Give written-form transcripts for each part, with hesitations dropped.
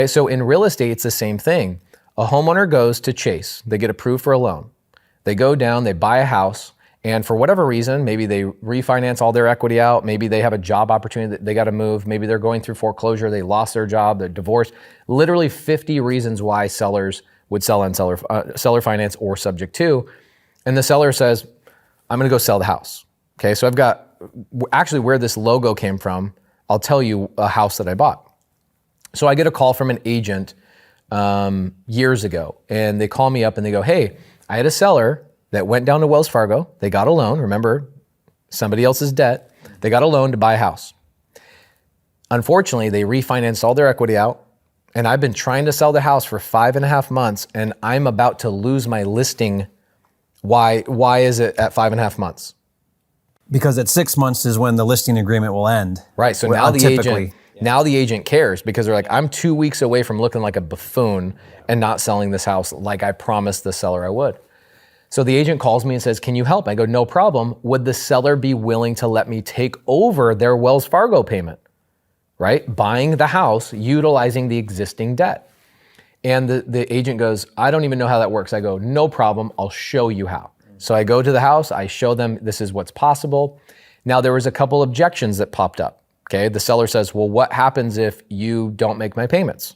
Okay, so in real estate, it's the same thing. A homeowner goes to Chase, they get approved for a loan. They go down, they buy a house, and for whatever reason, maybe they refinance all their equity out, maybe they have a job opportunity that they got to move, maybe they're going through foreclosure, they lost their job, they're divorced. Literally 50 reasons why sellers would sell on seller finance or subject to. And the seller says, I'm going to go sell the house. Okay, so I've got, actually where this logo came from, I'll tell you a house that I bought. So I get a call from an agent years ago, and they call me up and they go, hey, I had a seller that went down to Wells Fargo. They got a loan. Remember, somebody else's debt. They got a loan to buy a house. Unfortunately, they refinanced all their equity out, and I've been trying to sell the house for 5.5 months, and I'm about to lose my listing. Why is it at 5.5 months? Because at 6 months is when the listing agreement will end. Right, so now the agent cares because they're like, I'm 2 weeks away from looking like a buffoon and not selling this house like I promised the seller I would. So the agent calls me and says, can you help? I go, no problem. Would the seller be willing to let me take over their Wells Fargo payment, right? Buying the house, utilizing the existing debt. And the agent goes, I don't even know how that works. I go, no problem, I'll show you how. So I go to the house, I show them this is what's possible. Now there was a couple objections that popped up, okay? The seller says, well, what happens if you don't make my payments?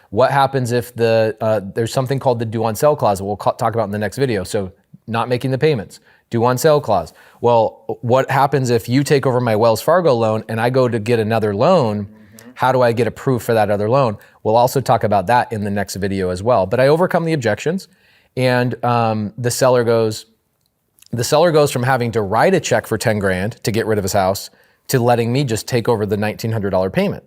What happens if there's something called the due on sale clause that we'll talk about in the next video. So not making the payments, due on sale clause. Well, what happens if you take over my Wells Fargo loan and I go to get another loan? How do I get approved for that other loan? We'll also talk about that in the next video as well. But I overcome the objections, and the seller goes from having to write a check for 10 grand to get rid of his house to letting me just take over the $1,900 payment.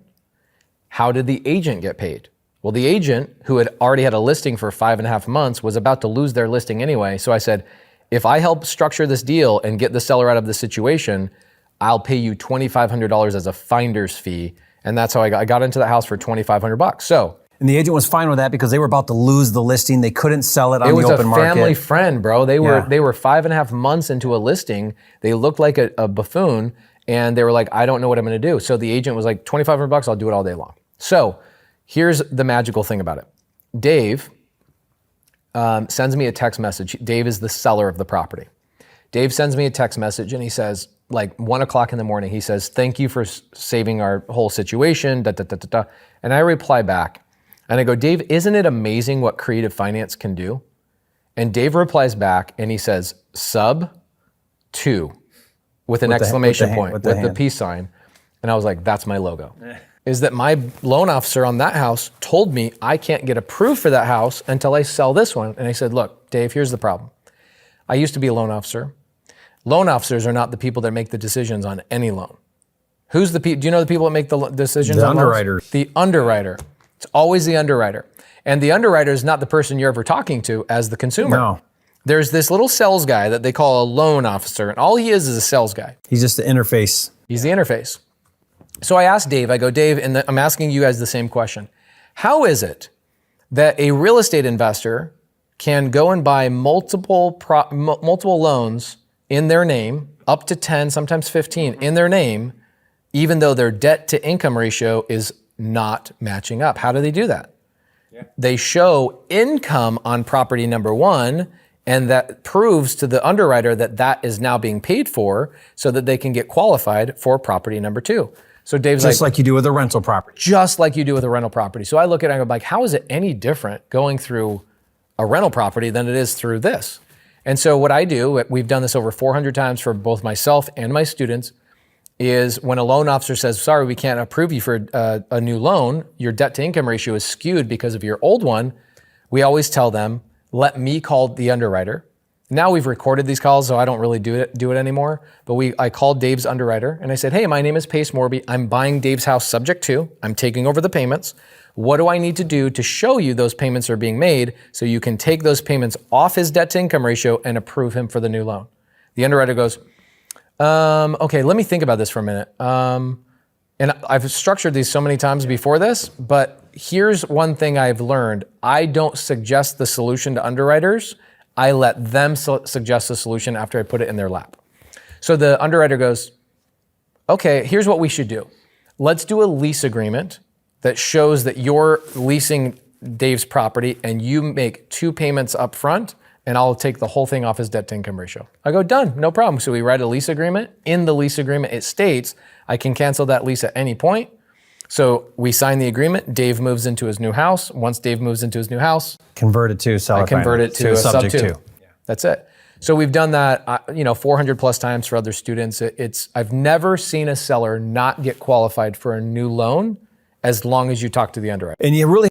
How did the agent get paid? Well, the agent, who had already had a listing for 5.5 months, was about to lose their listing anyway. So I said, if I help structure this deal and get the seller out of the situation, I'll pay you $2,500 as a finder's fee. And that's how I got into the house for $2,500. So. And the agent was fine with that because they were about to lose the listing. They couldn't sell it on the open market. It was a family friend, bro. They were 5.5 months into a listing. They looked like a buffoon, and they were like, I don't know what I'm going to do. So the agent was like, $2,500, I'll do it all day long. So here's the magical thing about it. Dave sends me a text message. Dave is the seller of the property. Dave sends me a text message and he says, like 1 o'clock in the morning, he says, thank you for saving our whole situation, da, da, da, da, da. And I reply back and I go, Dave, isn't it amazing what creative finance can do? And Dave replies back and he says, sub 2 with an exclamation point, with the peace sign. And I was like, that's my logo. Is that my loan officer on that house told me I can't get approved for that house until I sell this one. And I said, look, Dave, here's the problem. I used to be a loan officer. Loan officers are not the people that make the decisions on any loan. Who's the people? Do you know the people that make the decisions on loans? The underwriter. The underwriter. It's always the underwriter. And the underwriter is not the person you're ever talking to as the consumer. No. There's this little sales guy that they call a loan officer, and all he is a sales guy. He's just the interface. He's the interface. So I asked Dave, I go, Dave, and I'm asking you guys the same question. How is it that a real estate investor can go and buy multiple loans in their name, up to 10, sometimes 15 in their name, even though their debt to income ratio is not matching up? How do they do that? Yeah. They show income on property number 1, and that proves to the underwriter that that is now being paid for so that they can get qualified for property number 2. So Dave's just like you do with a rental property. Just like you do with a rental property. So I look at it and I'm like, how is it any different going through a rental property than it is through this? And so what I do, we've done this over 400 times for both myself and my students, is when a loan officer says, sorry, we can't approve you for a new loan, your debt to income ratio is skewed because of your old one, we always tell them, let me call the underwriter. Now we've recorded these calls, so I don't really do it anymore. But I called Dave's underwriter and I said, hey, my name is Pace Morby. I'm buying Dave's house subject to. I'm taking over the payments. What do I need to do to show you those payments are being made so you can take those payments off his debt to income ratio and approve him for the new loan? The underwriter goes, okay, let me think about this for a minute. And I've structured these so many times before this, but here's one thing I've learned. I don't suggest the solution to underwriters. I let them suggest the solution after I put it in their lap. So the underwriter goes, okay, here's what we should do. Let's do a lease agreement that shows that you're leasing Dave's property and you make 2 payments up front, and I'll take the whole thing off his debt to income ratio. I go, done, no problem. So we write a lease agreement. In the lease agreement, it states I can cancel that lease at any point. So we sign the agreement. Dave moves into his new house. Once Dave moves into his new house, Convert it to seller I convert it to a sub subject 2. to. That's it. So we've done that, 400 plus times for other students. I've never seen a seller not get qualified for a new loan as long as you talk to the underwriter. And you really